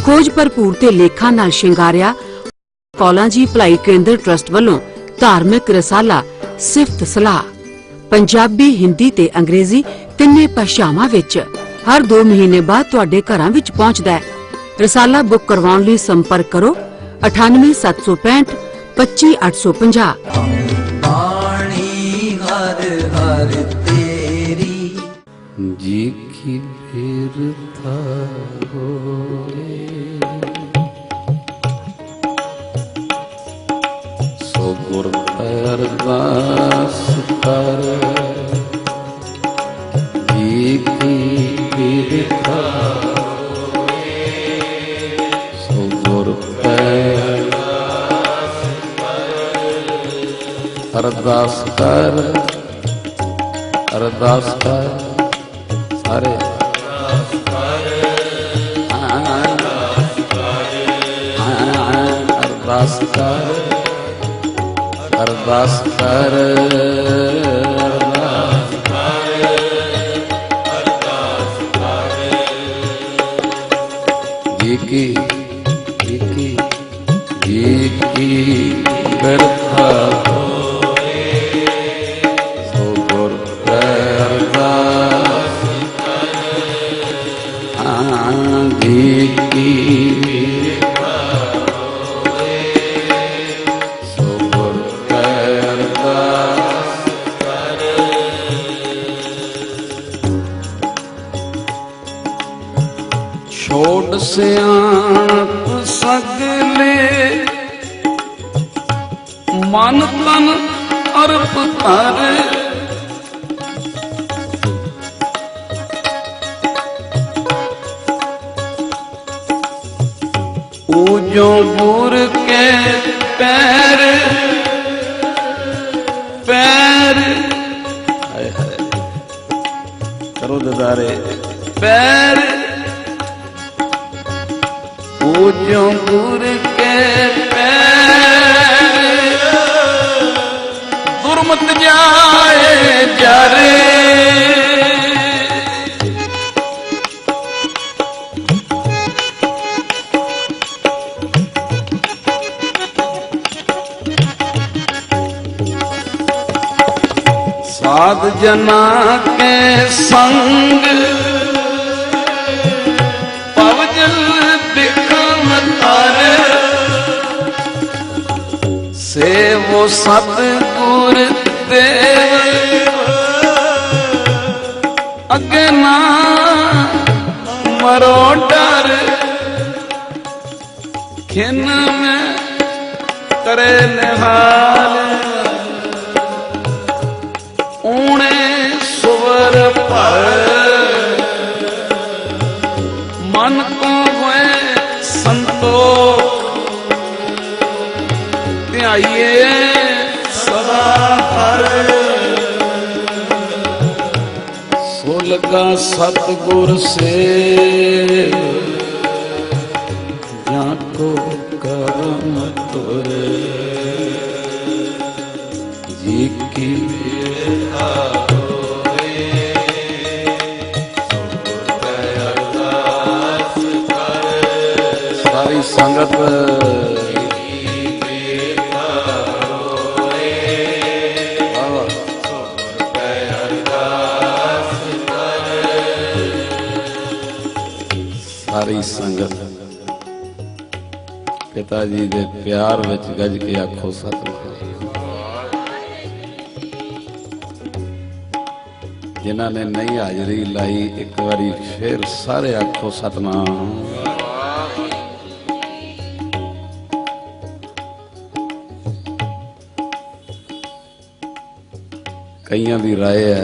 खोज भरपूर ते लेखा नाल शिंगारिया कौलां जी भलाई केंद्र ट्रस्ट वालों धार्मिक रसाला सिफत सलाह पंजाबी, हिंदी ते अंग्रेजी तिन्ने भाषावां विच हर 2 महीने बाद तुहाडे घरां विच पहुंचदा है। रसाला बुक करवाउण लई संपर्क करो 987665 25850। जी की बिरथा होए सो गुर अरदास कर जी की बिरथा होए सो गुर अरदास कर अरदास कर सारे अरदास कर अरदास कर जी की बिरथा छोड़ सियाणप सगले मन तन अर्प कर ऊजो बुर के पैर पैर हाय हाय करो ददारे पैर ऊजो बुर के पैर दुर्मत जाए जारे साध जना के संग पवजल दिखम तारे से वो सतगुर देव अगे ना मरो डर खिन में करे निहाल ऊणे सुवर पर मन को हुए संतोख ध्याइए सदा हर सो लगा सतगुर से जाको करम तुरे जी की सारी संगत सारी संगत पिताजी दे प्यार विच गज के आखो सतनाम। जिन्हां ने नहीं हाजरी लाई एक बारी फिर सारे आखो सतनाम। कईयां दी राय है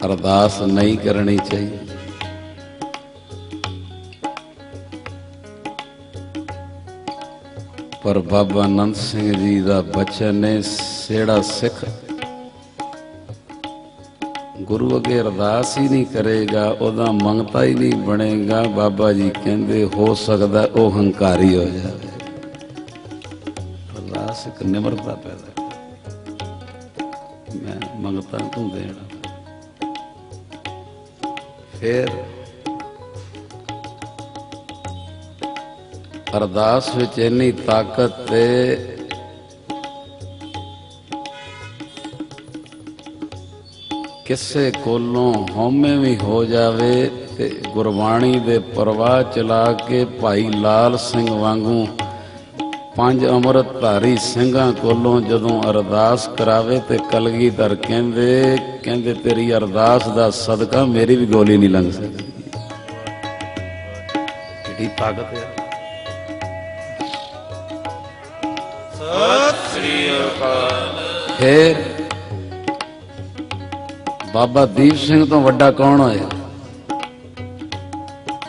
अरदास नहीं करनी चाहिए, पर बाबा नंद सिंह जी का बचन है सेड़ा सिख गुरु अगे अरदास ही नहीं करेगा ओदा मंगता ही नहीं बनेगा। बाबा जी कहते हो सकता वह हंकारी हो जाए। अरदास एक निमरता पैदा मैं मंगता तू देना। फिर ਅਰਦਾਸ ਵਿੱਚ ਇੰਨੀ ਤਾਕਤ ਤੇ ਕਿਸੇ ਕੋਲੋਂ ਹਉਮੈ ਵੀ ਹੋ ਜਾਵੇ ਤੇ ਗੁਰਬਾਣੀ ਦੇ ਪ੍ਰਵਾਹ ਚਲਾ ਕੇ ਭਾਈ ਲਾਲ ਸਿੰਘ ਵਾਂਗੂ 5 ਅੰਮ੍ਰਿਤਧਾਰੀ ਸਿੰਘਾਂ ਕੋਲੋਂ ਜਦੋਂ ਅਰਦਾਸ ਕਰਾਵੇ ਤੇ ਕਲਗੀਧਰ ਕਹਿੰਦੇ ਤੇਰੀ ਅਰਦਾਸ ਦਾ ਸਦਕਾ ਮੇਰੀ ਵੀ ਗੋਲੀ ਨਹੀਂ ਲੰਘ ਸਕਦੀ। ਕਿਹੜੀ ਤਾਕਤ ਹੈ। ਸਤਿ ਸ੍ਰੀ ਅਕਾਲ। ਫੇਰ ਬਾਬਾ ਦੀਪ ਸਿੰਘ ਤੋਂ ਵੱਡਾ ਕੌਣ ਹੋਇਆ?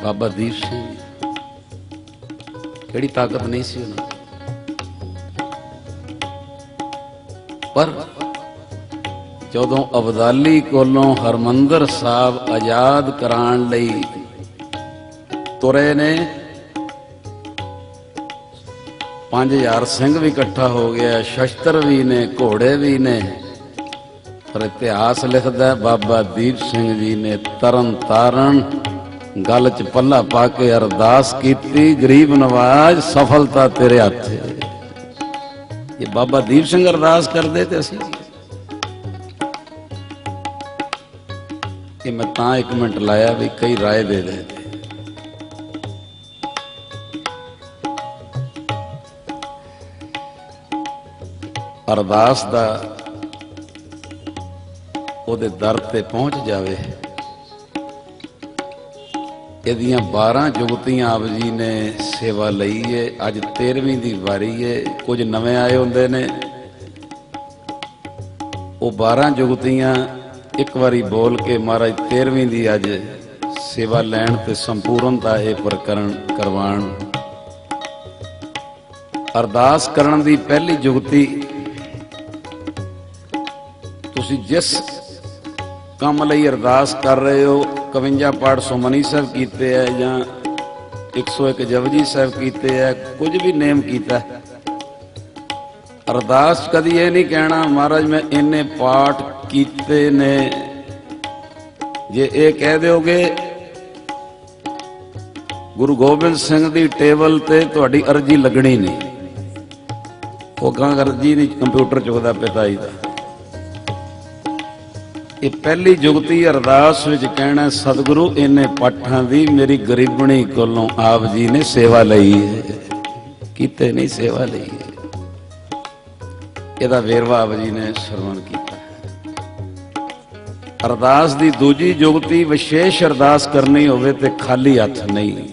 ਬਾਬਾ ਦੀਪ ਸਿੰਘ। ਕਿਹੜੀ ਤਾਕਤ ਨਹੀਂ ਸੀ ਉਹਨਾਂ ਪਰ ਜਦੋਂ ਅਬਦਾਲੀ ਕੋਲੋਂ ਹਰਮੰਦਰ ਸਾਹਿਬ ਆਜ਼ਾਦ ਕਰਾਉਣ ਲਈ ਤੁਰੇ ਨੇ 5000 ਸਿੰਘ ਵੀ ਇਕੱਠਾ ਹੋ ਗਿਆ, ਸ਼ਸਤਰ ਵੀ ਨੇ, ਘੋੜੇ ਵੀ ਨੇ, ਪਰ ਇਤਿਹਾਸ ਲਿਖਦਾ ਬਾਬਾ ਦੀਪ ਸਿੰਘ ਜੀ ਨੇ ਤਰਨ ਤਾਰਨ ਗਲ ਚ ਪੱਲਾ ਪਾ ਕੇ ਅਰਦਾਸ ਕੀਤੀ, ਗਰੀਬ ਨਵਾਜ਼ ਸਫਲਤਾ ਤੇਰੇ ਹੱਥ ਹੈ। ਇਹ ਬਾਬਾ ਦੀਪ ਸਿੰਘ ਅਰਦਾਸ ਕਰਦੇ ਤੇ ਅਸੀਂ ਇਹ ਮੈਂ ਤਾਂ 1 ਮਿੰਟ ਲਾਇਆ ਵੀ ਕਈ ਰਾਏ ਦੇ ਦੇ। ਅਰਦਾਸ ਦਾ ਉਹਦੇ ਦਰ ਤੇ ਪਹੁੰਚ ਜਾਵੇ। ਇਹਦੀਆਂ 12 ਜੁਗਤੀਆਂ ਆਪ ਜੀ ਨੇ ਸੇਵਾ ਲਈ ਏ। ਅੱਜ 13ਵੀਂ ਦੀ ਵਾਰੀ ਏ। ਕੁਝ ਨਵੇਂ ਆਏ ਹੁੰਦੇ ਨੇ, ਉਹ 12 ਜੁਗਤੀਆਂ ਇੱਕ ਵਾਰੀ ਬੋਲ ਕੇ ਮਹਾਰਾਜ 13ਵੀਂ ਦੀ ਅੱਜ ਸੇਵਾ ਲੈਣ ਤੇ ਸੰਪੂਰਨਤਾ ਇਹ ਪ੍ਰਕਰਨ ਕਰਵਾਣ। ਅਰਦਾਸ ਕਰਨ ਦੀ ਪਹਿਲੀ ਜੁਗਤੀ, ਤੁਸੀਂ ਜਿਸ ਕੰਮ ਲਈ ਅਰਦਾਸ ਕਰ ਰਹੇ ਹੋ, 51 ਪਾਠ ਸੁਮਨੀ ਸਾਹਿਬ ਕੀਤੇ ਹੈ ਜਾਂ 101 ਜਪਜੀ ਸਾਹਿਬ ਕੀਤੇ ਹੈ, ਕੁਝ ਵੀ ਨੇਮ ਕੀਤਾ, ਅਰਦਾਸ ਕਦੀ ਇਹ ਨਹੀਂ ਕਹਿਣਾ ਮਹਾਰਾਜ ਮੈਂ ਇੰਨੇ ਪਾਠ ਕੀਤੇ ਨੇ। ਜੇ ਇਹ ਕਹਿ ਦਿਓਗੇ ਗੁਰੂ ਗੋਬਿੰਦ ਸਿੰਘ ਦੀ ਟੇਬਲ ਤੇ ਤੁਹਾਡੀ ਅਰਜੀ ਲੱਗਣੀ ਨਹੀਂ। ਉਹ ਕਹਾਂਗਾ ਅਰਜੀ ਨਹੀਂ ਕੰਪਿਊਟਰ ਚੁੱਕਦਾ ਪਿਤਾ ਜੀ ਦਾ। ਇਹ ਪਹਿਲੀ ਜੁਗਤੀ ਅਰਦਾਸ ਵਿੱਚ ਕਹਿਣਾ ਸਤਿਗੁਰੂ ਇੰਨੇ ਪਾਠਾਂ ਦੀ ਮੇਰੀ ਗਰੀਬਣੀ ਕੋਲੋਂ ਆਪ ਜੀ ਨੇ ਸੇਵਾ ਲਈ ਹੈ, ਕੀਤੇ ਨਹੀਂ ਸੇਵਾ ਲਈ ਹੈ। ਇਹਦਾ ਵੇਰਵਾ ਆਪ ਜੀ ਨੇ ਸਰਵਣ ਕੀਤਾ। ਅਰਦਾਸ ਦੀ ਦੂਜੀ ਜੁਗਤੀ, ਵਿਸ਼ੇਸ਼ ਅਰਦਾਸ ਕਰਨੀ ਹੋਵੇ ਤੇ ਖਾਲੀ ਹੱਥ ਨਹੀਂ,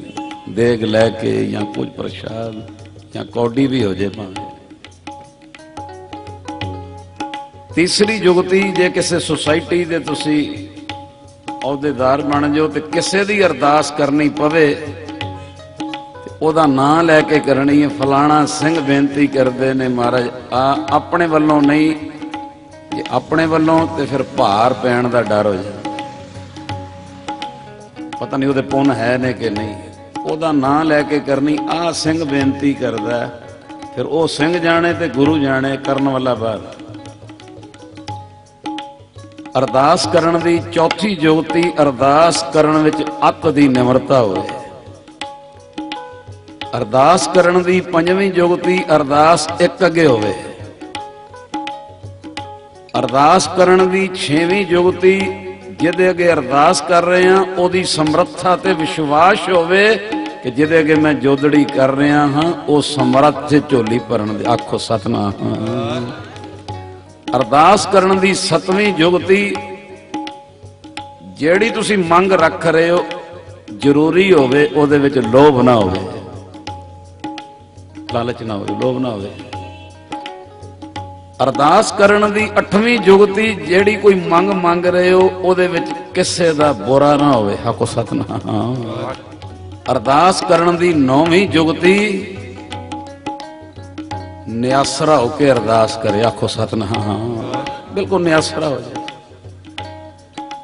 ਦੇਗ ਲੈ ਕੇ ਜਾਂ ਕੁਝ ਪ੍ਰਸ਼ਾਦ ਜਾਂ ਕੌਡੀ ਵੀ ਹੋ ਜੇ ਭਾਵੇਂ। ਤੀਸਰੀ ਜੁਗਤੀ, ਜੇ ਕਿਸੇ ਸੁਸਾਇਟੀ ਦੇ ਤੁਸੀਂ ਅਹੁਦੇਦਾਰ ਬਣ ਜਾਓ ਤੇ ਕਿਸੇ ਦੀ ਅਰਦਾਸ ਕਰਨੀ ਪਵੇ ਤੇ ਉਹਦਾ ਨਾਂ ਲੈ ਕੇ ਕਰਨੀ ਹੈ। ਫਲਾਣਾ ਸਿੰਘ ਬੇਨਤੀ ਕਰਦੇ ਨੇ ਮਹਾਰਾਜ, ਆਪਣੇ ਵੱਲੋਂ ਨਹੀਂ, ਜੇ ਆਪਣੇ ਵੱਲੋਂ ਤੇ ਫਿਰ ਭਾਰ ਪੈਣ ਦਾ ਡਰ ਹੋ ਜਾਂਦਾ, ਪਤਾ ਨਹੀਂ ਉਹਦੇ ਪੁੰਨ ਹੈ ਨੇ ਕਿ ਨਹੀਂ। ਉਹਦਾ ਨਾਂ ਲੈ ਕੇ ਕਰਨੀ, ਆਹ ਸਿੰਘ ਬੇਨਤੀ ਕਰਦਾ, ਫਿਰ ਉਹ ਸਿੰਘ ਜਾਣੇ ਤੇ ਗੁਰੂ ਜਾਣੇ, ਕਰਨ ਵਾਲਾ ਬਾਹਰ। ਅਰਦਾਸ ਕਰਨ ਦੀ ਚੌਥੀ ਜੁਗਤੀ, ਅਰਦਾਸ ਕਰਨ ਵਿੱਚ ਅੱਤ ਦੀ ਨਿਮਰਤਾ ਹੋਵੇ। ਅਰਦਾਸ ਕਰਨ ਦੀ ਪੰਜਵੀਂ ਜੁਗਤੀ, ਅਰਦਾਸ ਇੱਕ ਅੱਗੇ ਹੋਵੇ। ਅਰਦਾਸ ਕਰਨ ਦੀ ਛੇਵੀਂ ਜੁਗਤੀ, ਜਿਹਦੇ ਅੱਗੇ ਅਰਦਾਸ ਕਰ ਰਹੇ ਹਾਂ ਉਹਦੀ ਸਮਰੱਥਾ ਤੇ ਵਿਸ਼ਵਾਸ ਹੋਵੇ ਕਿ ਜਿਹਦੇ ਅੱਗੇ ਮੈਂ ਜੋਦੜੀ ਕਰ ਰਿਹਾ ਹਾਂ ਉਹ ਸਮਰੱਥ ਤੇ ਝੋਲੀ ਭਰਨ ਦੇ। ਆਖੋ ਸਤਿਨਾਮ। ਅਰਦਾਸ ਕਰਨ ਦੀ ਸੱਤਵੀਂ ਜੁਗਤੀ, ਜਿਹੜੀ ਤੁਸੀਂ ਮੰਗ ਰੱਖ ਰਹੇ ਹੋ ਜ਼ਰੂਰੀ ਹੋਵੇ, ਉਹਦੇ ਵਿੱਚ ਲੋਭ ਨਾ ਹੋਵੇ, ਲਾਲਚ ਨਾ ਹੋਵੇ, ਲੋਭ ਨਾ ਹੋਵੇ। ਅਰਦਾਸ ਕਰਨ ਦੀ ਅੱਠਵੀਂ ਜੁਗਤੀ, ਜਿਹੜੀ ਕੋਈ ਮੰਗ ਰਹੇ ਹੋ ਉਹਦੇ ਵਿੱਚ ਕਿਸੇ ਦਾ ਬੁਰਾ ਨਾ ਹੋਵੇ। ਆਖੋ ਸਤਿਨਾਮ। ਅਰਦਾਸ ਕਰਨ ਦੀ ਨੌਵੀਂ ਜੁਗਤੀ, ਨਿਆਸਰਾ ਹੋ ਕੇ ਅਰਦਾਸ ਕਰੇ। ਆਖੋ ਸਤਿਨਾਮ। ਬਿਲਕੁਲ ਨਿਆਸਰਾ ਹੋ ਜਾਏ।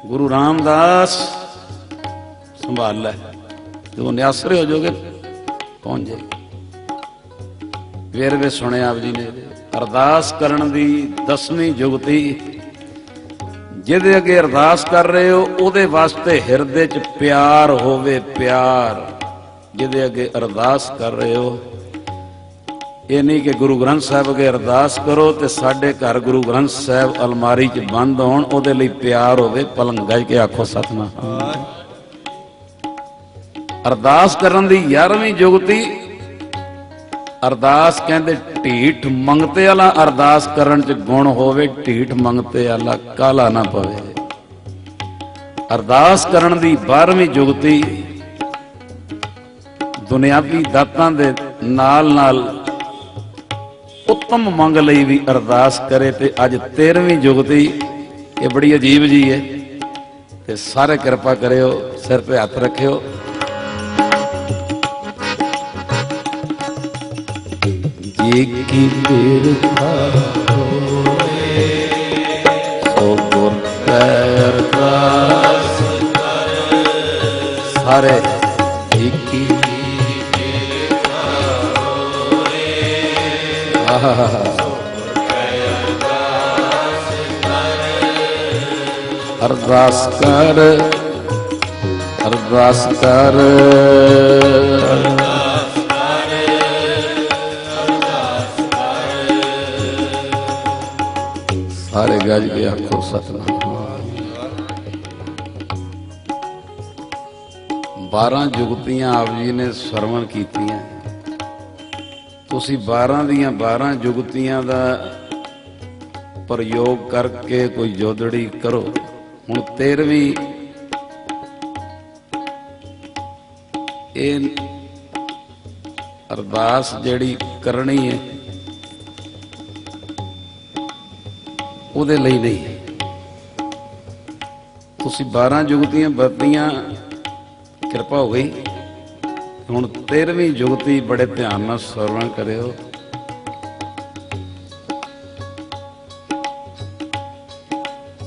ਗੁਰੂ ਰਾਮਦਾਸ ਸੰਭਾਲ ਲੈ, ਜਦੋਂ ਨਿਆਸਰੇ ਹੋ ਜਾਓਗੇ ਪਹੁੰਚ ਜਾਏ। ਵੇਰਵੇ ਸੁਣੇ ਆਪ ਜੀ ਨੇ। ਅਰਦਾਸ ਕਰਨ ਦੀ 10ਵੀਂ ਜੁਗਤੀ, ਜਿਹਦੇ ਅੱਗੇ ਅਰਦਾਸ ਕਰ ਰਹੇ ਹੋ ਉਹਦੇ ਵਾਸਤੇ ਹਿਰਦੇ 'ਚ ਪਿਆਰ ਹੋਵੇ। ਪਿਆਰ ਜਿਹਦੇ ਅੱਗੇ ਅਰਦਾਸ ਕਰ ਰਹੇ ਹੋ, ਇਹ ਨਹੀਂ ਕਿ ਗੁਰੂ ਗ੍ਰੰਥ ਸਾਹਿਬ ਅੱਗੇ ਅਰਦਾਸ ਕਰੋ ਤੇ ਸਾਡੇ ਘਰ ਗੁਰੂ ਗ੍ਰੰਥ ਸਾਹਿਬ ਅਲਮਾਰੀ 'ਚ ਬੰਦ ਹੋਣ, ਉਹਦੇ ਲਈ ਪਿਆਰ ਹੋਵੇ। ਪਲੰਗ ਗੱਜ ਕੇ ਆਖੋ ਸਤਿਨਾਮ। ਅਰਦਾਸ ਕਰਨ ਦੀ 11ਵੀਂ ਜੁਗਤੀ, ਅਰਦਾਸ ਕਹਿੰਦੇ ਢੀਠ ਮੰਗਤੇ ਵਾਲਾ ਅਰਦਾਸ ਕਰਨ 'ਚ ਗੁਣ ਹੋਵੇ, ਢੀਠ ਮੰਗਤੇ ਵਾਲਾ ਕਾਲਾ ਨਾ ਪਵੇ। ਅਰਦਾਸ ਕਰਨ ਦੀ 12ਵੀਂ ਜੁਗਤੀ, ਦੁਨਿਆਵੀ ਦਾਤਾਂ ਦੇ ਨਾਲ ਨਾਲ ਉੱਤਮ ਮੰਗ ਲਈ ਵੀ ਅਰਦਾਸ ਕਰੇ। ਤੇ ਅੱਜ 13ਵੀਂ ਜੁਗਤੀ, ਇਹ ਬੜੀ ਅਜੀਬ ਜੀ ਹੈ, ਤੇ ਸਾਰੇ ਕਿਰਪਾ ਕਰਿਓ, ਸਿਰ ਤੇ ਹੱਥ ਰੱਖਿਓ। ਜੀ ਕੀ ਬਿਰਥਾ ਹੋਏ ਸੋ ਗੁਰ ਕੈ ਅਰਦਾਸ ਕਰ, ਸਾਰੇ ਜੀ ਕੀ ਬਿਰਥਾ ਹੋਏ ਅਰਦਾਸ ਕਰ, ਅਰਦਾਸ ਕਰ, ਸਾਰੇ ਗੱਜ ਕੇ ਆਖੋ ਸਤਿਨਾਮ। 12 ਜੁਗਤੀਆਂ ਆਪ ਜੀ ਨੇ ਸਰਵਣ ਕੀਤੀਆਂ। ਤੁਸੀਂ 12 ਦੀਆਂ 12 ਜੁਗਤੀਆਂ ਦਾ ਪ੍ਰਯੋਗ ਕਰਕੇ ਕੋਈ ਜੋਦੜੀ ਕਰੋ। ਹੁਣ 13ਵੀਂ ਇਹ ਅਰਦਾਸ ਜਿਹੜੀ ਕਰਨੀ ਹੈ ਉਹਦੇ ਲਈ ਨਹੀਂ, ਤੁਸੀਂ 12 ਜੁਗਤੀਆਂ ਵਰਤੀਆਂ, ਕਿਰਪਾ ਹੋ ਗਈ। ਹੁਣ 13ਵੀਂ ਜੁਗਤੀ ਬੜੇ ਧਿਆਨ ਨਾਲ ਸਰਵਣ ਕਰਿਓ।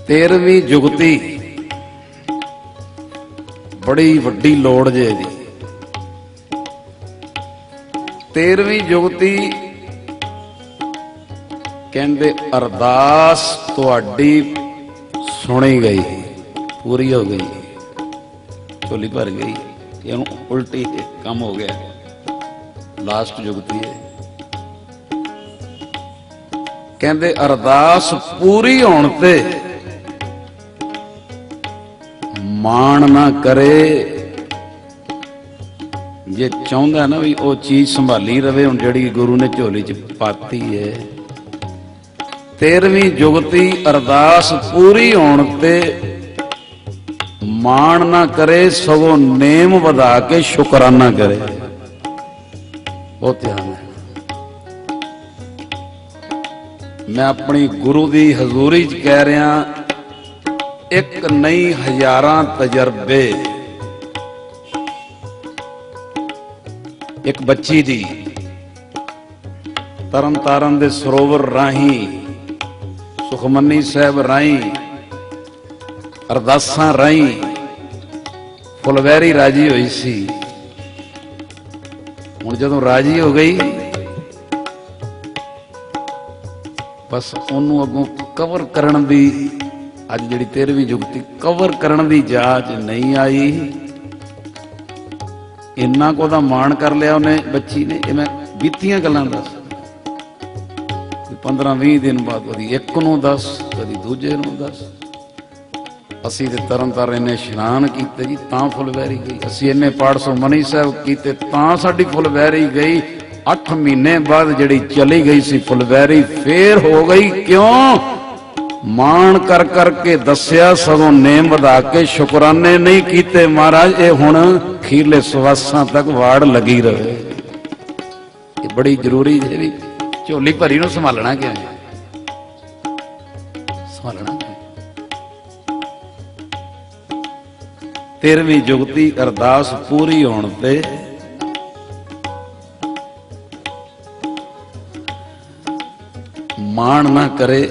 ਤੇਰਵੀਂ ਜੁਗਤੀ ਬੜੀ ਵੱਡੀ ਲੋੜ ਜੇ ਦੀ। 13ਵੀਂ ਜੁਗਤੀ ਕਹਿੰਦੇ ਅਰਦਾਸ ਤੁਹਾਡੀ ਸੁਣੀ ਗਈ, ਪੂਰੀ ਹੋ ਗਈ, ਝੋਲੀ ਭਰ ਗਈ। ਇਹਨੂੰ ਉਲਟੀ ਕੰਮ ਹੋ ਗਿਆ। ਲਾਸਟ ਜੁਗਤੀ ਹੈ, ਕਹਿੰਦੇ ਅਰਦਾਸ ਪੂਰੀ ਹੋਣ ਤੇ ਮਾਣ ਨਾ ਕਰੇ। ਜੇ ਚਾਹੁੰਦਾ ਨਾ ਵੀ ਉਹ ਚੀਜ਼ ਸੰਭਾਲੀ ਰਵੇ, ਹੁਣ ਜਿਹੜੀ ਗੁਰੂ ਨੇ ਝੋਲੀ 'ਚ ਪਾਤੀ ਹੈ। 13ਵੀਂ ਜੁਗਤੀ ਅਰਦਾਸ ਪੂਰੀ ਹੋਣ ਤੇ ਮਾਣ ਨਾ ਕਰੇ, ਸਗੋਂ ਨੇਮ ਵਧਾ ਕੇ ਸ਼ੁਕਰਾਨਾ ਕਰੇ। ਬਹੁਤ ਧਿਆਨ ਹੈ। ਮੈਂ ਆਪਣੀ ਗੁਰੂ ਦੀ ਹਜ਼ੂਰੀ 'ਚ ਕਹਿ ਰਿਹਾ, ਇੱਕ ਨਹੀਂ ਹਜ਼ਾਰਾਂ ਤਜਰਬੇ। ਇੱਕ ਬੱਚੀ ਦੀ ਤਰਨ ਤਾਰਨ ਦੇ ਸਰੋਵਰ ਰਾਹੀਂ, ਸੁਖਮਨੀ ਸਾਹਿਬ ਰਾਹੀਂ, ਅਰਦਾਸਾਂ ਰਾਹੀਂ ਫੁਲਵੈਰੀ ਰਾਜੀ ਹੋਈ ਸੀ। ਹੁਣ ਜਦੋਂ ਰਾਜੀ ਹੋ ਗਈ, ਬਸ ਉਹਨੂੰ ਅੱਗੋਂ ਕਵਰ ਕਰਨ ਦੀ, ਅੱਜ ਜਿਹੜੀ 13ਵੀਂ ਜੁਗਤੀ ਕਵਰ ਕਰਨ ਦੀ ਜਾਚ ਨਹੀਂ ਆਈ। ਇੰਨਾ ਕੁ ਉਹਦਾ ਮਾਣ ਕਰ ਲਿਆ ਉਹਨੇ, ਬੱਚੀ ਨੇ। ਇਹ ਮੈਂ ਬੀਤੀਆਂ ਗੱਲਾਂ ਦੱਸ, 15-20 ਦਿਨ ਬਾਅਦ ਕਦੀ ਇੱਕ ਨੂੰ ਦੱਸ, ਕਦੀ ਦੂਜੇ ਨੂੰ ਦੱਸ। ਅਸੀਂ ਤੇ ਤਰਨ ਤਾਰਨ ਨੇ ਇਸ਼ਨਾਨ ਕੀਤੇ ਜੀ, ਤਾਂ ਫੁਲਵੈਰੀ ਗਈ। ਅਸੀਂ ਇੰਨੇ ਪਾਠ ਸੁਖਮਨੀ ਸਾਹਿਬ ਕੀਤੇ, ਤਾਂ ਸਾਡੀ ਫੁਲਵੈਰੀ ਗਈ। 8 ਮਹੀਨੇ ਬਾਅਦ ਜਿਹੜੀ ਚਲੀ ਗਈ ਸੀ ਫੁਲਵੈਰੀ, ਫੇਰ ਹੋ ਗਈ। ਕਿਉਂ? ਮਾਣ ਕਰ ਕਰਕੇ ਦੱਸਿਆ, ਸਗੋਂ ਨੇਮ ਵਧਾ ਕੇ ਸ਼ੁਕਰਾਨੇ ਨਹੀਂ ਕੀਤੇ। ਮਹਾਰਾਜ ਇਹ ਹੁਣ ਖੀਰਲੇ ਸਵਾਸਾਂ ਤੱਕ ਵਾੜ ਲੱਗੀ ਰਹੇ। ਇਹ ਬੜੀ ਜ਼ਰੂਰੀ ਹੈ ਵੀ ਝੋਲੀ ਭਰੀ ਨੂੰ ਸੰਭਾਲਣਾ ਕਿਵੇਂ, ਸੰਭਾਲਣਾ। 13ਵੀਂ ਜੁਗਤੀ ਅਰਦਾਸ ਪੂਰੀ ਹੋਣ ਤੇ ਮਾਣ ਨਾ ਕਰੇ,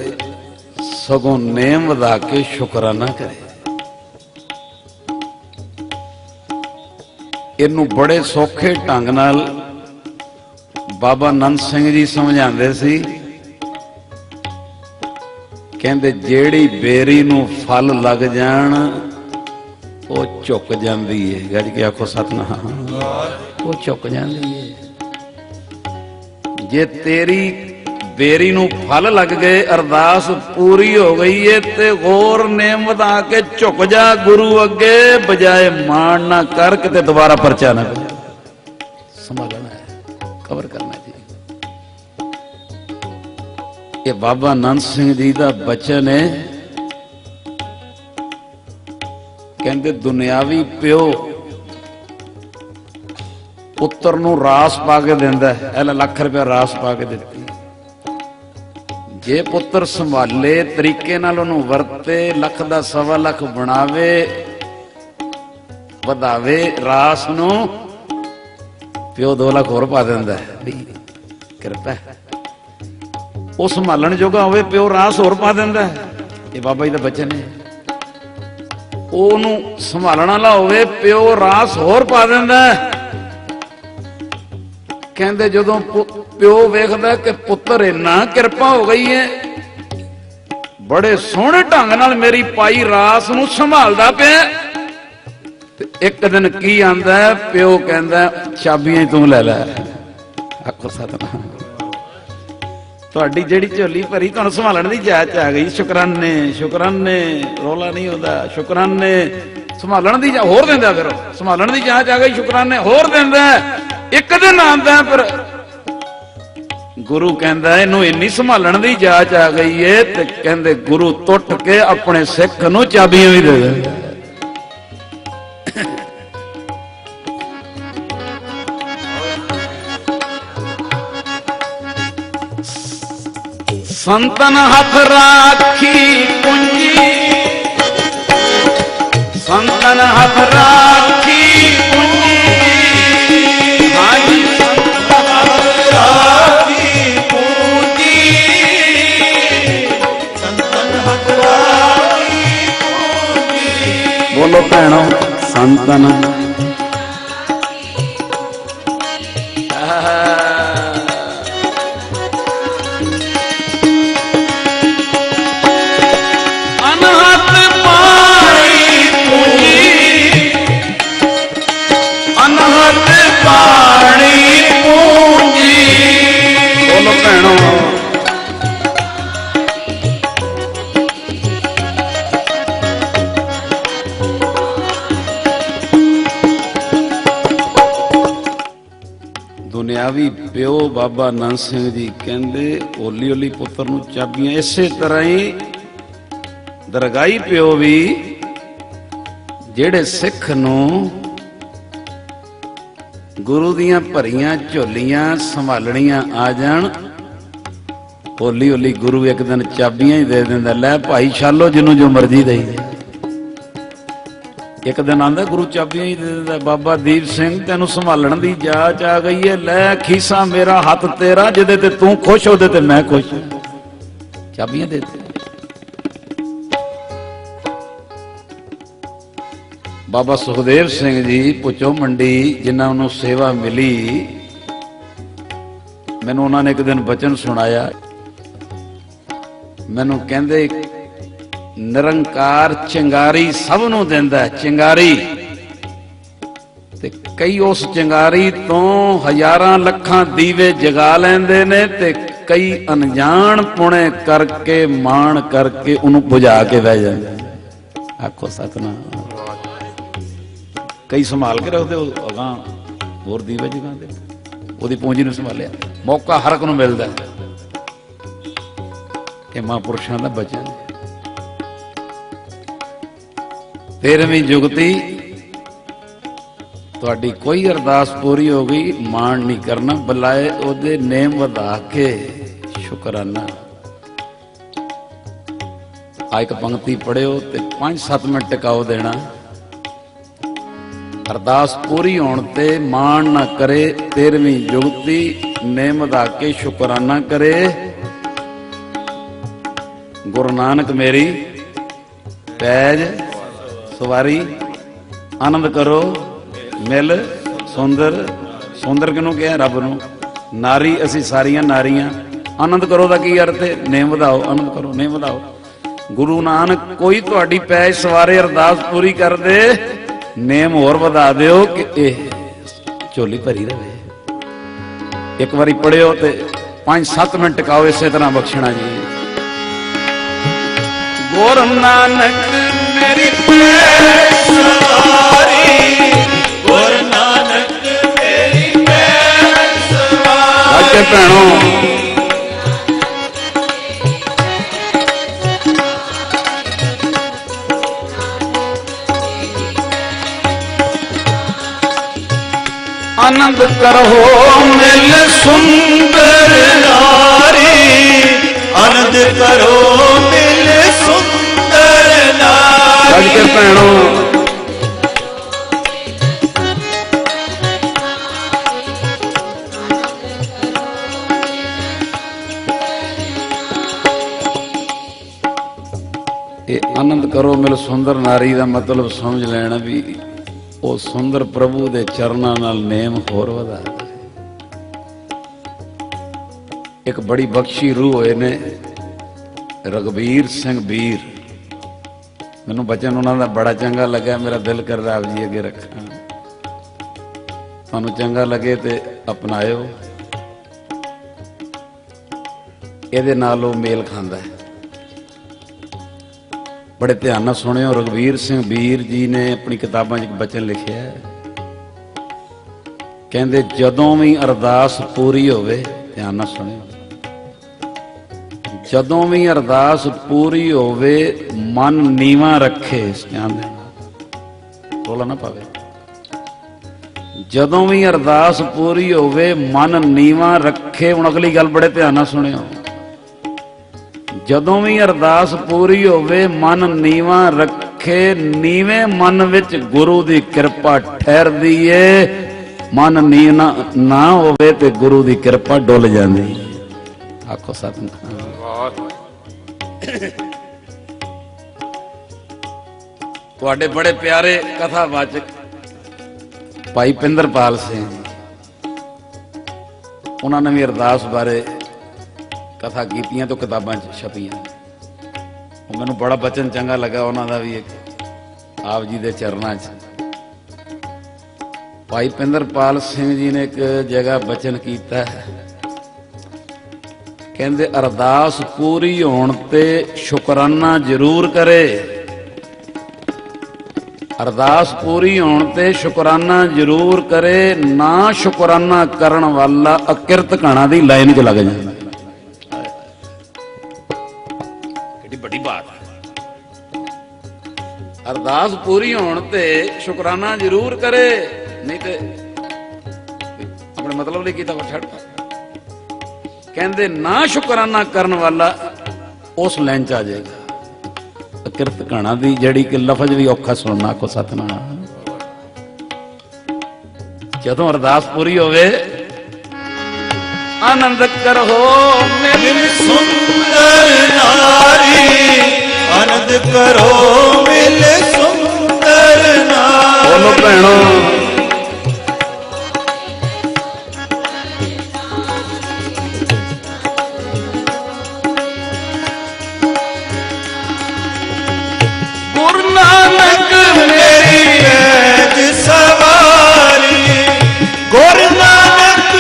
ਸਗੋਂ ਨੇਮ ਵਧਾ ਕੇ ਸ਼ੁਕਰਾਨਾ ਕਰੇ। ਇਹਨੂੰ ਬੜੇ ਸੌਖੇ ਢੰਗ ਨਾਲ ਬਾਬਾ ਨੰਦ ਸਿੰਘ ਜੀ ਸਮਝਾਉਂਦੇ ਸੀ। ਕਹਿੰਦੇ ਜਿਹੜੀ ਬੇਰੀ ਨੂੰ ਫਲ ਲੱਗ ਜਾਣ ਉਹ ਝੁਕ ਜਾਂਦੀ ਹੈ। ਗੱਜ ਕੇ ਆਖੋ ਸਤਿਨਾਮ। ਉਹ ਝੁਕ ਜਾਂਦੀ ਏ। ਜੇ ਤੇਰੀ ਬੇਰੀ ਨੂੰ ਫਲ ਲੱਗ ਗਏ, ਅਰਦਾਸ ਪੂਰੀ ਹੋ ਗਈ ਏ, ਤੇ ਹੋਰ ਨੇਮ ਵਧਾ ਕੇ ਝੁਕ ਜਾ ਗੁਰੂ ਅੱਗੇ, ਬਜਾਏ ਮਾਣ ਨਾ ਕਰ, ਕਿਤੇ ਦੁਬਾਰਾ ਪਰਚਾ ਨਾ ਪੈ। ਸੰਭਾਲਣਾ ਹੈ, ਕਵਰ ਕਰਨਾ ਜੀ। ਇਹ ਬਾਬਾ ਨੰਦ ਸਿੰਘ ਜੀ ਦਾ ਬਚਨ ਹੈ। ਕਹਿੰਦੇ ਦੁਨਿਆਵੀ ਪਿਓ ਪੁੱਤਰ ਨੂੰ ਰਾਸ ਪਾ ਕੇ ਦਿੰਦਾ ਹੈ। ਇਹ ਲੱਖ ਰੁਪਇਆ ਰਾਸ ਪਾ ਕੇ ਦਿੱਤੀ। ਜੇ ਪੁੱਤਰ ਸੰਭਾਲੇ, ਤਰੀਕੇ ਨਾਲ ਉਹਨੂੰ ਵਰਤੇ, ਲੱਖ ਦਾ ਸਵਾ ਲੱਖ ਬਣਾਵੇ, ਵਧਾਵੇ ਰਾਸ ਨੂੰ, ਪਿਓ 2 ਲੱਖ ਹੋਰ ਪਾ ਦਿੰਦਾ ਹੈ। ਕਿਰਪਾ ਉਹ ਸੰਭਾਲਣ ਜੋਗਾ ਹੋਵੇ, ਪਿਓ ਰਾਸ ਹੋਰ ਪਾ ਦਿੰਦਾ ਹੈ। ਇਹ ਬਾਬਾ ਜੀ ਦਾ ਬਚਨ ਹੈ। ਉਹਨੂੰ ਸੰਭਾਲਣ ਵਾਲਾ ਹੋਵੇ, ਪਿਓ ਰਾਸ ਹੋਰ ਪਾ ਦਿੰਦਾ ਹੈ। ਕਹਿੰਦੇ ਜਦੋਂ ਪਿਓ ਵੇਖਦਾ ਕਿ ਪੁੱਤਰ ਇੰਨਾ ਕਿਰਪਾ ਹੋ ਗਈ ਹੈ, ਬੜੇ ਸੋਹਣੇ ਢੰਗ ਨਾਲ ਮੇਰੀ ਪਾਈ ਰਾਸ ਨੂੰ ਸੰਭਾਲਦਾ ਪਿਆ, ਤੇ ਇੱਕ ਦਿਨ ਕੀ ਆਂਦਾ, ਪਿਓ ਕਹਿੰਦਾ ਚਾਬੀਆਂ ਤੂੰ ਲੈ ਲੈ। ਆਖੋ ਸਤਿਨਾਮ। ਤੁਹਾਡੀ ਜਿਹੜੀ ਝੋਲੀ ਭਰੀ, ਤੁਹਾਨੂੰ ਸੰਭਾਲਣ ਦੀ ਜਾਚ ਆ ਗਈ। ਸ਼ੁਕਰਾਨੇ ਸ਼ੁਕਰਾਨੇ, ਰੋਲਾ ਨਹੀਂ ਹੁੰਦਾ। ਸ਼ੁਕਰਾਨੇ ਸੰਭਾਲਣ ਦੀ ਹੋਰ ਦਿੰਦਾ, ਫਿਰ ਸੰਭਾਲਣ ਦੀ ਜਾਚ ਆ ਗਈ, ਸ਼ੁਕਰਾਨੇ ਹੋਰ ਦਿੰਦਾ। ਇੱਕ ਦਿਨ ਆਂਦਾ, ਫਿਰ ਗੁਰੂ ਕਹਿੰਦਾ ਇਹਨੂੰ ਇੰਨੀ ਸੰਭਾਲਣ ਦੀ ਜਾਚ ਆ ਗਈ ਏ, ਤੇ ਕਹਿੰਦੇ ਗੁਰੂ ਟੁੱਟ ਕੇ ਆਪਣੇ ਸਿੱਖ ਨੂੰ ਚਾਬੀਆਂ ਵੀ ਦੇ ਦਿੰਦਾ। ਸੰਤਨ ਹੱਥ ਰਾਖੀ ਪੂੰਜੀ, ਸੰਤਨ ਹੱਥ ਰਾਖੀ ਪੂੰਜੀ, ਹਾਂਜੀ ਸੰਤਨ ਹੱਥ ਰਾਖੀ ਪੂੰਜੀ, ਸੰਤਨ ਹੱਥ ਰਾਖੀ ਪੂੰਜੀ। ਬੋਲੋ ਭੈਣੋ, ਸੰਤਨ ਦੁਨਿਆਵੀ ਪਿਓ ਬਾਬਾ ਨੰਦ ਸਿੰਘ ਜੀ ਕਹਿੰਦੇ ਹੌਲੀ ਹੌਲੀ ਪੁੱਤਰ ਨੂੰ ਚਾਬੀਆਂ। ਇਸੇ ਤਰ੍ਹਾਂ ਹੀ ਦਰਗਾਹੀ ਪਿਓ ਵੀ ਜਿਹੜੇ ਸਿੱਖ ਨੂੰ ਗੁਰੂ ਦੀਆਂ ਭਰੀਆਂ ਝੋਲੀਆਂ ਸੰਭਾਲਣੀਆਂ ਆ ਜਾਣ, ਹੌਲੀ ਹੌਲੀ ਗੁਰੂ ਇੱਕ ਦਿਨ ਚਾਬੀਆਂ ਹੀ ਦੇ ਦਿੰਦਾ। ਲੈ ਭਾਈ ਛਾਲੋ, ਜਿਹਨੂੰ ਜੋ ਮਰਜ਼ੀ ਦੇਈ। ਇੱਕ ਦਿਨ ਆਂਦਾ ਗੁਰੂ ਚਾਬੀਆਂ ਹੀ ਦੇ ਦਿੰਦਾ। ਬਾਬਾ ਦੀਪ ਸਿੰਘ, ਤੈਨੂੰ ਸੰਭਾਲਣ ਦੀ ਜਾਚ ਆ ਗਈ ਹੈ, ਲੈ ਖੀਸਾ ਮੇਰਾ ਹੱਥ ਤੇਰਾ, ਜਿਹਦੇ ਤੇ ਤੂੰ ਖੁਸ਼, ਉਹਦੇ ਤੇ ਮੈਂ ਖੁਸ਼। ਚਾਬੀਆਂ ਦੇ ਦਿੱਤੀਆਂ। ਬਾਬਾ ਸੁਖਦੇਵ ਸਿੰਘ ਜੀ ਪੁੱਛੋ ਮੰਡੀ, ਜਿਨ੍ਹਾਂ ਨੂੰ ਸੇਵਾ ਮਿਲੀ, ਮੈਨੂੰ ਉਹਨਾਂ ਨੇ ਇੱਕ ਦਿਨ ਬਚਨ ਸੁਣਾਇਆ। ਮੈਨੂੰ ਕਹਿੰਦੇ ਨਿਰੰਕਾਰ ਚਿੰਗਾਰੀ ਸਭ ਨੂੰ ਦਿੰਦਾ, ਚਿੰਗਾਰੀ, ਤੇ ਕਈ ਉਸ ਚਿੰਗਾਰੀ ਤੋਂ ਹਜ਼ਾਰਾਂ ਲੱਖਾਂ ਦੀਵੇ ਜਗਾ ਲੈਂਦੇ ਨੇ, ਤੇ ਕਈ ਅਣਜਾਣ ਪੁਣੇ ਕਰਕੇ ਮਾਣ ਕਰਕੇ ਉਹਨੂੰ ਬੁਝਾ ਕੇ ਬਹਿ ਜਾਂਦੇ। ਆਖੋ ਸਤਨਾਮ। ਕਈ ਸੰਭਾਲ ਕੇ ਰੱਖਦੇ, ਅਗਾਂ ਹੋਰ ਦੀਵੇ ਜਗਾਉਂਦੇ। ਉਹਦੀ ਪੂੰਜੀ ਨੂੰ ਸੰਭਾਲਿਆ। ਮੌਕਾ ਹਰ ਇੱਕ ਨੂੰ ਮਿਲਦਾ। ਇਹ ਮਹਾਂਪੁਰਸ਼ਾਂ ਦਾ ਬਚਨ। 13ਵੀਂ ਜੁਗਤੀ ਤੁਹਾਡੀ ਕੋਈ ਅਰਦਾਸ ਪੂਰੀ ਹੋ ਗਈ, ਮਾਣ ਨਹੀਂ ਕਰਨਾ, ਬੁਲਾਏ ਉਹਦੇ ਨੇਮ ਵਧਾ ਕੇ ਸ਼ੁਕਰਾਨਾ। ਆ ਇੱਕ ਪੰਕਤੀ ਪੜਿਓ ਤੇ 5-7 ਮਿੰਟ ਟਿਕਾਓ ਦੇਣਾ। ਅਰਦਾਸ ਪੂਰੀ ਹੋਣ ਤੇ ਮਾਣ ਨਾ ਕਰੇ, 13ਵੀਂ ਜੁਗਤੀ ਨੇਮ ਵਧਾ ਕੇ ਸ਼ੁਕਰਾਨਾ ਕਰੇ। ਗੁਰੂ ਨਾਨਕ ਮੇਰੀ ਪੈਜ ਸਵਾਰੀ, ਆਨੰਦ ਕਰੋ ਮਿਲ ਸੁੰਦਰ। ਸੁੰਦਰ ਕਿਹਨੂੰ ਕਿਹਾ? ਰੱਬ ਨੂੰ। ਨਾਰੀ ਅਸੀਂ ਸਾਰੀਆਂ ਨਾਰੀਆਂ। ਆਨੰਦ ਕਰੋ ਦਾ ਕੀ ਅਰਥ ਹੈ? ਨੇਮ ਵਧਾਓ, ਆਨੰਦ ਕਰੋ, ਨੇਮ ਵਧਾਓ। ਗੁਰੂ ਨਾਨਕ ਕੋਈ ਤੁਹਾਡੀ ਪੈਜ ਸਵਾਰੇ, ਅਰਦਾਸ ਪੂਰੀ ਕਰ ਦੇ, ਨੇਮ ਹੋਰ ਵਧਾ ਦਿਓ ਕਿ ਇਹ ਝੋਲੀ ਭਰੀ ਰਵੇ। ਇੱਕ ਵਾਰੀ ਪੜਿਓ ਤੇ 5-7 ਮਿੰਟ ਟਿਕਾਓ, ਇਸੇ ਤਰ੍ਹਾਂ ਬਖਸ਼ਣਾ ਜੀ। ਗੁਰੂ ਨਾਨਕ ਮੇਰੀ ਪੈਰ ਸਵਾਰੀ, ਗੁਰੂ ਨਾਨਕ ਮੇਰੀ ਪੈਰ ਸਵਾਰੀ। ਅੱਜ ਕੇ ਭੈਣੋ आनंद करहो मिल सुंदर नारी, आनंद करो मिल सुंदर नारी। आज के भैणों ये आनंद करो मिल सुंदर नारी का मतलब समझ लेना भी ਉਹ ਸੁੰਦਰ ਪ੍ਰਭੂ ਦੇ ਚਰਨਾਂ ਨਾਲ ਨੇਮ ਹੋਰ ਵਧਾ। ਇੱਕ ਬੜੀ ਬਖਸ਼ੀ ਰੂਹ ਹੋਏ ਨੇ ਰਘਬੀਰ ਸਿੰਘ ਵੀਰ, ਮੈਨੂੰ ਬਚਨ ਉਹਨਾਂ ਦਾ ਬੜਾ ਚੰਗਾ ਲੱਗਾ, ਮੇਰਾ ਦਿਲ ਕਰ ਰਿਹਾ ਆਪ ਜੀ ਅੱਗੇ ਰੱਖਾਂ। ਤੁਹਾਨੂੰ ਚੰਗਾ ਲੱਗੇ ਤੇ ਅਪਣਾਇਓ, ਇਹਦੇ ਨਾਲ ਉਹ ਮੇਲ ਖਾਂਦਾ ਹੈ। बड़े ध्यान ਨਾਲ सुनियो। रघबीर सिंह ਵੀਰ जी ने अपनी किताबों एक बचन लिखिया है, कहते जदों भी अरदास पूरी होवे, ध्यान ਨਾਲ सुनियो, जदों भी अरदास पूरी होवे मन नीवा रखे, ध्यान देना रोला ना पावे। जदों भी अरदास पूरी होवे मन नीवा रखे। हुण अगली गल बड़े ध्यान ਨਾਲ सुनियो, ਜਦੋਂ ਵੀ ਅਰਦਾਸ ਪੂਰੀ ਹੋਵੇ ਮਨ ਨੀਵਾ ਰੱਖੇ। ਨੀਵੇਂ ਮਨ ਵਿੱਚ ਗੁਰੂ ਦੀ ਕਿਰਪਾ ਠਹਿਰਦੀ ਏ, ਮਨ ਨੀਵਾ ਨਾ ਹੋਵੇ ਤੇ ਗੁਰੂ ਦੀ ਕਿਰਪਾ ਡੁੱਲ ਜਾਂਦੀ। ਆਖੋ ਸਤਿਨਾਮ। ਤੁਹਾਡੇ ਬੜੇ ਪਿਆਰੇ ਕਥਾਵਾਚਕ ਭਾਈ ਪਿੰਦਰਪਾਲ ਸਿੰਘ, ਉਹਨਾਂ ਨੇ ਵੀ ਅਰਦਾਸ ਬਾਰੇ कथा कीतियां तो किताबां छपियां। मैनू बड़ा बचन चंगा लगा उन्होंने भी, एक आप जी के चरणों च भाई पिंदरपाल सिंह जी ने एक जगह बचन किया है, कहते अरदास पूरी होने ते शुकराना जरूर करे। अरदास पूरी होने ते शुकराना जरूर करे, ना शुकराना करन वाला अकिरत घाणा दी लाइन च लग जाए। बड़ी बात है। अरदास पूरी होने ते शुकराना जरूर करे, नहीं ते अपने मतलब नहीं किया छड़। कहते ना शुकराना करने वाला उस लाइन च आ जाएगा। अकिरत घाणा दी जड़ी कि लफज भी औखा सुनना को सतनाम। जदों अरदास पूरी होवे आनंद करहो मिल सुंदर नारी, आनंद करो मिल सुंदर नारी। बोलो भैणों, गुरु नानक मेरी पैज सवारी, गुरु नानक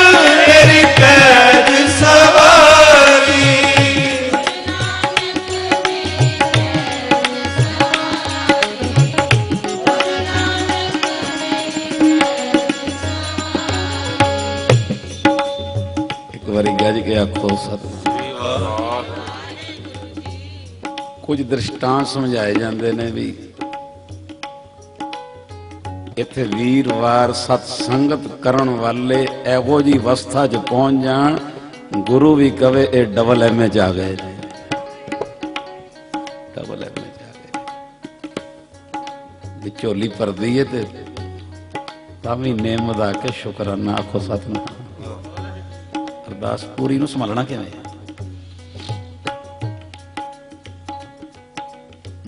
मेरी पैज सवारी। एक बारी गज के आखो सतनाम। कुछ दृष्टांत समझाए जाते ने भी इत्थे वीरवार सत्संगत करन वाले एहो जी अवस्था च पहुंच जान, गुरु भी कवे ए डबल एम च आ गए, डबल एम च आ गए। झोली भरदी है ते तां भी नेम वधा के शुकराना आखो सतनाम। अरदास पूरी नूं संभालना किवें?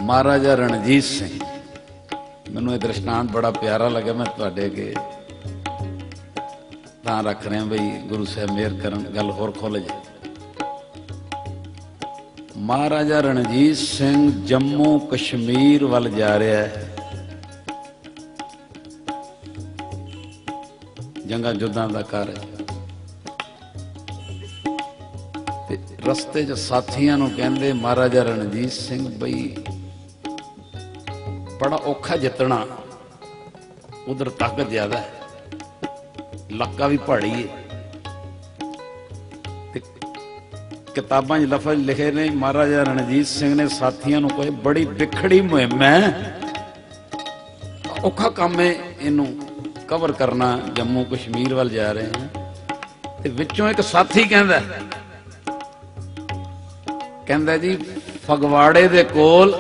महाराजा रणजीत सिंह, मैनू ये दृष्टांत बड़ा प्यारा लगा, मैं तुहाडे अगे तां रख रहा बई गुरु साहब मेहर करन, गल होर खोल जाए। महाराजा रणजीत सिंह जम्मू कश्मीर वल जा रहा है। ਜੰਗਾਂ ਜੁੱਧਾਂ ਦਾ ਕਾਰਜ। ਤੇ ਰਸਤੇ 'ਚ ਸਾਥੀਆਂ ਨੂੰ ਕਹਿੰਦੇ ਮਹਾਰਾਜਾ ਰਣਜੀਤ ਸਿੰਘ ਬਈ ਬੜਾ ਔਖਾ ਜਿੱਤਣਾ, ਉਧਰ ਤਾਕਤ ਜ਼ਿਆਦਾ ਹੈ, ਇਲਾਕਾ ਵੀ ਪਹਾੜੀ ਹੈ। ਤੇ ਕਿਤਾਬਾਂ 'ਚ ਲਫ਼ਜ਼ ਲਿਖੇ ਨੇ ਮਹਾਰਾਜਾ ਰਣਜੀਤ ਸਿੰਘ ਨੇ ਸਾਥੀਆਂ ਨੂੰ ਕਹੇ ਬੜੀ ਵਿਖੜੀ ਮੁਹਿੰਮ ਹੈ, ਔਖਾ ਕੰਮ ਹੈ ਇਹਨੂੰ ਕਵਰ ਕਰਨਾ, ਜੰਮੂ ਕਸ਼ਮੀਰ ਵੱਲ ਜਾ ਰਹੇ ਹਾਂ। ਤੇ ਵਿੱਚੋਂ ਇੱਕ ਸਾਥੀ ਕਹਿੰਦਾ ਜੀ ਫਗਵਾੜੇ ਦੇ ਕੋਲ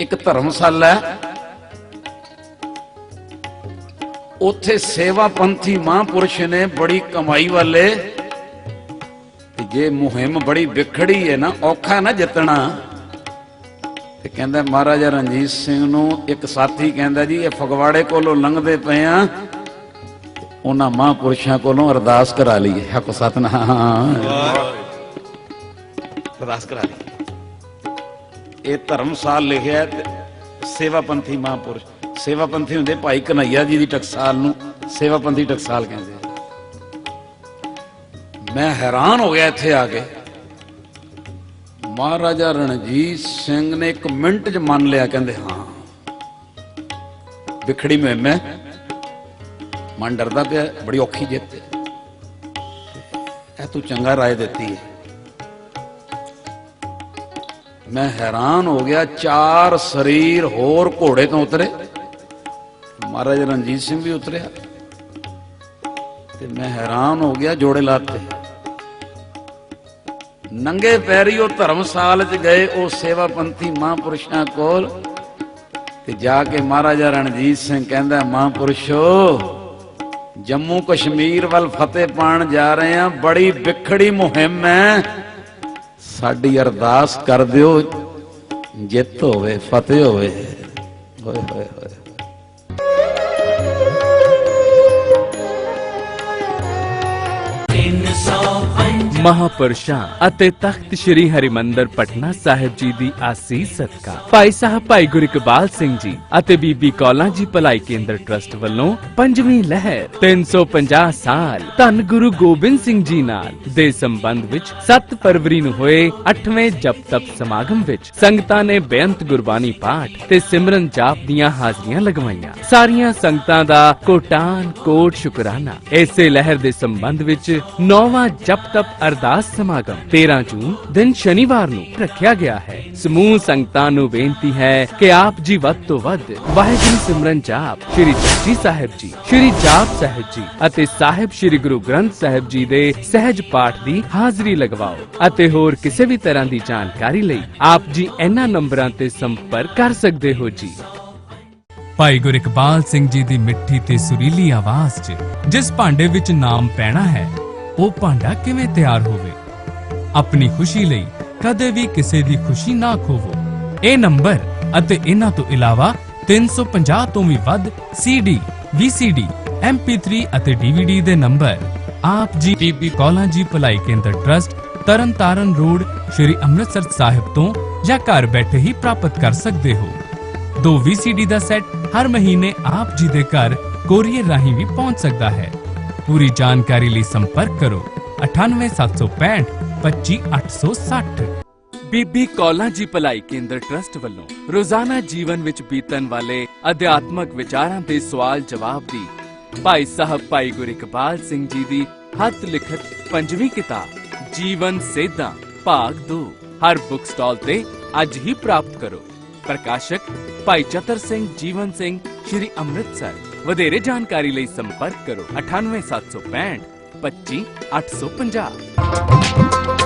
ਇੱਕ ਧਰਮਸ਼ਾਲਾ ਹੈ, ਉੱਥੇ ਸੇਵਾ ਪੰਥੀ ਮਹਾਂਪੁਰਸ਼ ਨੇ ਬੜੀ ਕਮਾਈ ਵਾਲੇ, ਤੇ ਜੇ ਮੁਹਿੰਮ ਬੜੀ ਵਿਖੜੀ ਹੈ ਨਾ, ਔਖਾ ਨਾ ਜਿੱਤਣਾ। ਤੇ ਕਹਿੰਦਾ ਮਹਾਰਾਜਾ ਰਣਜੀਤ ਸਿੰਘ ਨੂੰ ਇੱਕ ਸਾਥੀ ਕਹਿੰਦਾ ਜੀ ਇਹ ਫਗਵਾੜੇ ਕੋਲੋਂ ਲੰਘਦੇ ਪਏ ਆ, ਉਹਨਾਂ ਮਹਾਂਪੁਰਸ਼ਾਂ ਕੋਲੋਂ ਅਰਦਾਸ ਕਰਾ ਲਈਏ, ਹੱਕ ਸਤਨਾਮ ਅਰਦਾਸ ਕਰਾ ਲਈ। ਇਹ ਧਰਮਸਾਲ ਲਿਖਿਆ ਤੇ ਸੇਵਾ ਪੰਥੀ ਮਹਾਂਪੁਰਸ਼, ਸੇਵਾ ਪੰਥੀ ਹੁੰਦੇ ਭਾਈ ਕਨਈਆ ਜੀ ਦੀ ਟਕਸਾਲ ਨੂੰ ਸੇਵਾ ਪੰਥੀ ਟਕਸਾਲ ਕਹਿੰਦੇ। ਮੈਂ ਹੈਰਾਨ ਹੋ ਗਿਆ ਇੱਥੇ ਆ ਕੇ, ਮਹਾਰਾਜਾ ਰਣਜੀਤ ਸਿੰਘ ਨੇ 1 ਮਿੰਟ 'ਚ ਮੰਨ ਲਿਆ, ਕਹਿੰਦੇ ਹਾਂ ਵਿਖੜੀ ਮੁਹਿੰਮ ਹੈ, ਮਨ ਡਰਦਾ ਪਿਆ, ਬੜੀ ਔਖੀ ਜਿੱਤ ਹੈ, ਇਹ ਤੂੰ ਚੰਗਾ ਰਾਏ ਦਿੱਤੀ ਹੈ। ਮੈਂ ਹੈਰਾਨ ਹੋ ਗਿਆ, 4 ਸਰੀਰ ਹੋਰ ਘੋੜੇ ਤੋਂ ਉਤਰੇ, ਮਹਾਰਾਜਾ ਰਣਜੀਤ ਸਿੰਘ ਵੀ ਉਤਰਿਆ, ਤੇ ਮੈਂ ਹੈਰਾਨ ਹੋ ਗਿਆ, ਜੋੜੇ ਲਾਤੇ, ਨੰਗੇ ਪੈਰੀ ਉਹ ਧਰਮਸਾਲ 'ਚ ਗਏ ਉਹ ਸੇਵਾ ਪੰਥੀ ਮਹਾਂਪੁਰਸ਼ਾਂ ਕੋਲ। ਤੇ ਜਾ ਕੇ ਮਹਾਰਾਜਾ ਰਣਜੀਤ ਸਿੰਘ ਕਹਿੰਦਾ ਮਹਾਂਪੁਰਸ਼ੋ ਜੰਮੂ ਕਸ਼ਮੀਰ ਵੱਲ ਫਤਿਹ ਪਾਣ ਜਾ ਰਹੇ ਆ, ਬੜੀ ਵਿਖੜੀ ਮੁਹਿੰਮ ਹੈ, ਸਾਡੀ ਅਰਦਾਸ ਕਰ ਦਿਓ, ਜਿੱਤ ਹੋਵੇ, ਫਤਿਹ ਹੋਵੇ। ਹੋਏ ਹੋਏ ਹੋਏ ਮਹਾਂਪੁਰਸ਼ਾਂ ਅਤੇ ਤਖਤ ਸ੍ਰੀ ਹਰਿਮੰਦਰ ਪਟਨਾ ਸਾਹਿਬ ਜੀ ਦੀ ਆਸੀਸ ਸਦਕਾ ਭਾਈ ਸਾਹਿਬ ਭਾਈ ਗੁਰੂ ਇਕਬਾਲ ਸਿੰਘ ਜੀ ਅਤੇ ਬੀਬੀ ਕੌਲਾਂ ਜੀ ਭਲਾਈ ਕੇਂਦਰ ਟਰਸਟ ਵੱਲੋਂ 5ਵੀਂ ਲਹਿਰ 350 ਸਾਲ ਧੰਨ ਗੁਰੂ ਗੋਬਿੰਦ ਸਿੰਘ ਜੀ ਨਾਲ ਦੇ ਸੰਬੰਧ ਵਿੱਚ 7 ਫਰਵਰੀ ਨੂੰ ਹੋਏ 8ਵੇਂ ਜਪ ਤਪ ਸਮਾਗਮ ਵਿੱਚ ਸੰਗਤਾਂ ਨੇ ਬੇਅੰਤ ਗੁਰਬਾਣੀ ਪਾਠ ਤੇ ਸਿਮਰਨ ਜਾਪ ਦੀਆਂ ਹਾਜ਼ਰੀਆਂ ਲਗਵਾਈਆਂ। ਸਾਰੀਆਂ ਸੰਗਤਾਂ ਦਾ ਕੋਟਾਨ ਕੋਟ ਸ਼ੁਕਰਾਨਾ। ਇਸੇ ਲਹਿਰ ਦੇ ਸੰਬੰਧ ਵਿੱਚ 9ਵਾਂ ਜਪ ਤਪ ਅਰਦਾਸ ਸਮਾਗਮ 13 ਜੂਨ ਦਿਨ ਸ਼ਨੀਵਾਰ ਨੂੰ ਰੱਖਿਆ ਗਿਆ ਹੈ। ਸਮੂਹ ਸੰਗਤਾਂ ਨੂੰ ਬੇਨਤੀ ਹੈ ਕਿ ਆਪ ਜੀ ਵੱਧ ਤੋਂ ਵੱਧ ਵਾਹਿਗੁਰੂ ਸਿਮਰਨ ਜਾਪ, ਸ਼੍ਰੀ ਜਪਜੀ ਸਾਹਿਬ ਜੀ, ਸ਼੍ਰੀ ਜਾਪ ਸਾਹਿਬ ਜੀ ਅਤੇ ਸਾਹਿਬ ਸ਼੍ਰੀ ਗੁਰੂ ਗ੍ਰੰਥ ਸਾਹਿਬ ਜੀ ਦੇ ਸਹਿਜ ਪਾਠ ਦੀ ਹਾਜ਼ਰੀ ਲਗਵਾਓ। ਅਤੇ ਹੋਰ ਕਿਸੇ ਵੀ ਤਰ੍ਹਾਂ ਦੀ ਜਾਣਕਾਰੀ ਲਈ ਆਪ ਜੀ ਇਹਨਾਂ ਨੰਬਰਾਂ ਤੇ ਸੰਪਰਕ ਕਰ ਸਕਦੇ ਹੋ ਜੀ। ਭਾਈ ਗੁਰੂ ਇਕਬਾਲ ਸਿੰਘ ਜੀ ਦੀ ਮਿੱਠੀ ਤੇ ਸੁਰੀਲੀ ਆਵਾਜ਼ 'ਚ ਜਿਸ ਭਾਂਡੇ ਵਿੱਚ ਨਾਮ ਪੈਣਾ ਹੈ, ਉਹ ਭਾਂਡਾ ਕਿਵੇਂ ਤਿਆਰ ਹੋਵੇ। ਆਪਣੀ ਖੁਸ਼ੀ ਲਈ ਕਦੇ ਵੀ ਕਿਸੇ ਦੀ ਖੁਸ਼ੀ ਨਾ ਖੋਵੋ। ਇਹ ਨੰਬਰ ਅਤੇ ਇਹਨਾਂ ਤੋਂ ਇਲਾਵਾ 350 ਤੋਂ ਵੀ ਵੱਧ CD, VCD, MP3 ਅਤੇ DVD ਦੇ ਨੰਬਰ ਆਪ ਜੀ ਬੀਬੀ ਕੌਲਾਂ ਜੀ ਭਲਾਈ ਕੇਂਦਰ ਟਰਸਟ, ਤਰਨਤਾਰਨ ਰੋਡ, ਸ਼੍ਰੀ ਅੰਮ੍ਰਿਤਸਰ ਸਾਹਿਬ ਤੋਂ ਜਾਂ ਘਰ ਬੈਠੇ ਹੀ ਪ੍ਰਾਪਤ ਕਰ ਸਕਦੇ ਹੋ। 2 VCD ਦਾ ਸੈੱਟ ਹਰ ਮਹੀਨੇ ਆਪ ਜੀ ਦੇ ਘਰ ਕੋਰੀਅਰ ਰਾਹੀਂ ਵੀ ਪਹੁੰਚ ਸਕਦਾ ਹੈ। ਪੂਰੀ ਜਾਣਕਾਰੀ ਲਈ ਸੰਪਰਕ ਕਰੋ 98765 25860। ਬੀਬੀ ਕੌਲਾਂ ਜੀ ਭਲਾਈ ਕੇਂਦਰ ਟਰਸਟ ਵੱਲੋਂ ਰੋਜ਼ਾਨਾ ਜੀਵਨ ਵਿੱਚ ਬੀਤਣ ਵਾਲੇ ਅਧਿਆਤਮਕ ਵਿਚਾਰਾਂ ਦੇ ਸਵਾਲ ਜਵਾਬ ਦੀ ਭਾਈ ਸਾਹਿਬ ਭਾਈ ਗੁਰੂ ਇਕਬਾਲ ਸਿੰਘ ਜੀ ਦੀ ਹੱਥ ਲਿਖਤ 5ਵੀਂ ਕਿਤਾਬ ਜੀਵਨ ਸੇਧਾਂ ਭਾਗ 2 ਹਰ ਬੁੱਕ ਸਟਾਲ ਤੇ ਅੱਜ ਹੀ ਪ੍ਰਾਪਤ ਕਰੋ। ਪ੍ਰਕਾਸ਼ਕ ਭਾਈ ਚਤਰ ਸਿੰਘ ਜੀਵਨ ਸਿੰਘ, ਸ਼੍ਰੀ ਅੰਮ੍ਰਿਤਸਰ। ਵਧੇਰੇ ਜਾਣਕਾਰੀ ਲਈ ਸੰਪਰਕ ਕਰੋ 98765 25850।